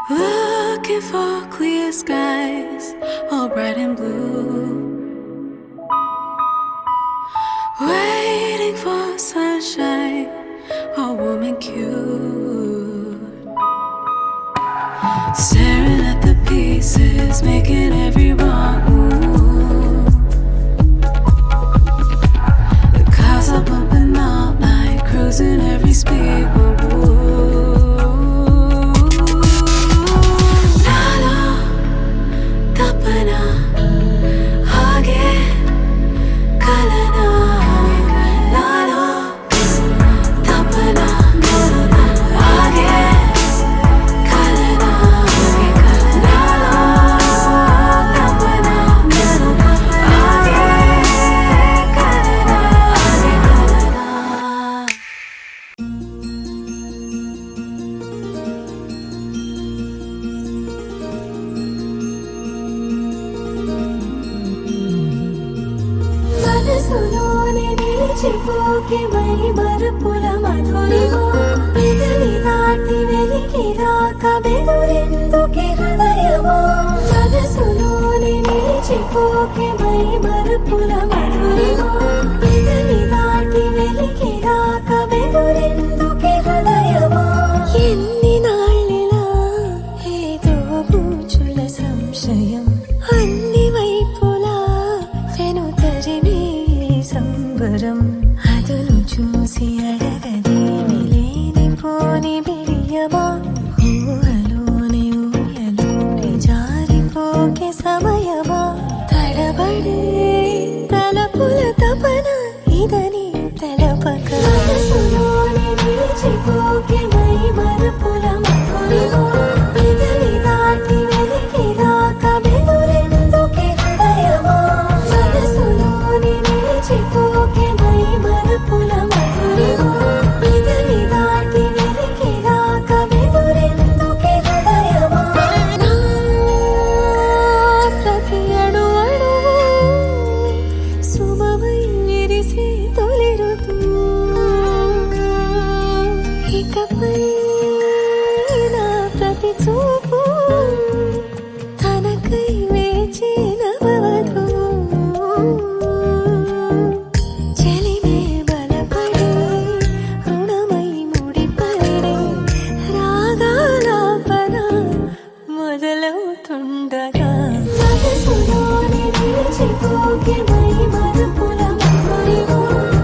Looking for clear skies, all bright and blue. Waiting for sunshine, all warm and cute. Staring at the pieces, making every wrong move. The cars are bumping all night, cruising every speed. చిపోకి మై మరుపుల మధురిమో పెదవి దాటి వెలికి రాక బెదురెందుకే హృదయమో మనసులోని నిలిచిపోకి మై మరుపుల మధురిమో పెదవి దాటి వెలికి రాక బెదురెందుకే హృదయమో ఎన్ని నాళ్ళిలా ఏదో పూచుల సంశయం అన్ని వైపులా వెనుతరిని సంబరం అదును చూసి అడగదేమి లేనిపోని బిడియమా ఊహలోని ఊయలోని జారిపోకే సమయమా తడబడే తలపుల తపన ఇదని తెలపక మనసులోని నిలిచిపోకే మై మరుపుల మధురిమో పెదవి దాటి వెలికి రాక బెదురెందుకే హృదయమో మనసులోని నిలిచిపోకే మై మరుపుల మధురిమో పెదవి దాటి వెలికి రాక బెదురెందుకే హృదయమో నా ప్రతి అడుగు సుమమై విరిసి తొలి ఋతువు ఇకపై నా ప్రతి చూపు తనకై వేచి నవవధువు చెలిమే బలపడి రుణమై ముడిపడి రాగాలాపన మొదలవుతుండగా మనసులోని నిలిచిపోకే మై మరుపుల మధురిమో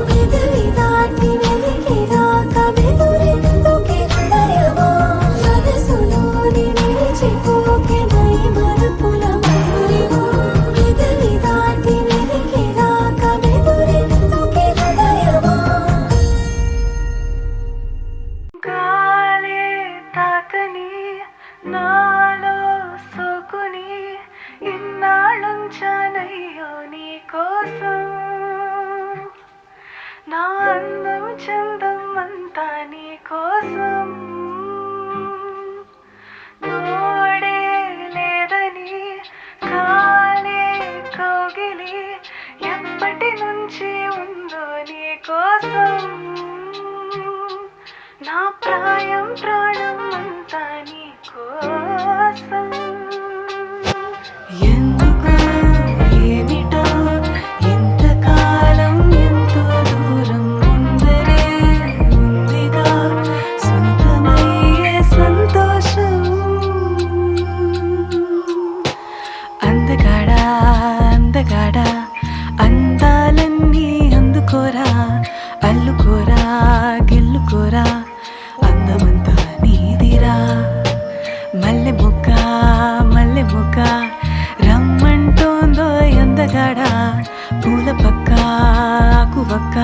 పెదవి దాటి వెలికి రాక బెదురెందుకే హృదయమో మనసులోని నిలిచిపోకే మై మరుపుల మధురిమో పెదవి దాటి వెలికి రాక బెదురెందుకే హృదయమో గాలి తాకని నాలో సోకుని ఇన్నాళ్ళుంచానయ్యో నీ కోసం నా అందం చందం అంతా నీ కోసం తోడే లేదని కాలే కౌగిలి ఎప్పటి నుంచి ఉందో నీ కోసం నా ప్రాయం ప్రాణం అంతా నీ కోసం ఎందుకు ఏమిటో ఇంతకాలం ఎంతో దూరం ముందరే ఉందిగా సొంతమయ్యే సంతోషం అందగాడా అందగాడా అందాలన్నీ అందుకోరా అల్లుకోరా గెల్లుకోరా అందమంతా నీదిరా మల్లె మొక్క రమ్మంటోందో అందగాడా పూల పక్క ఆకు వక్క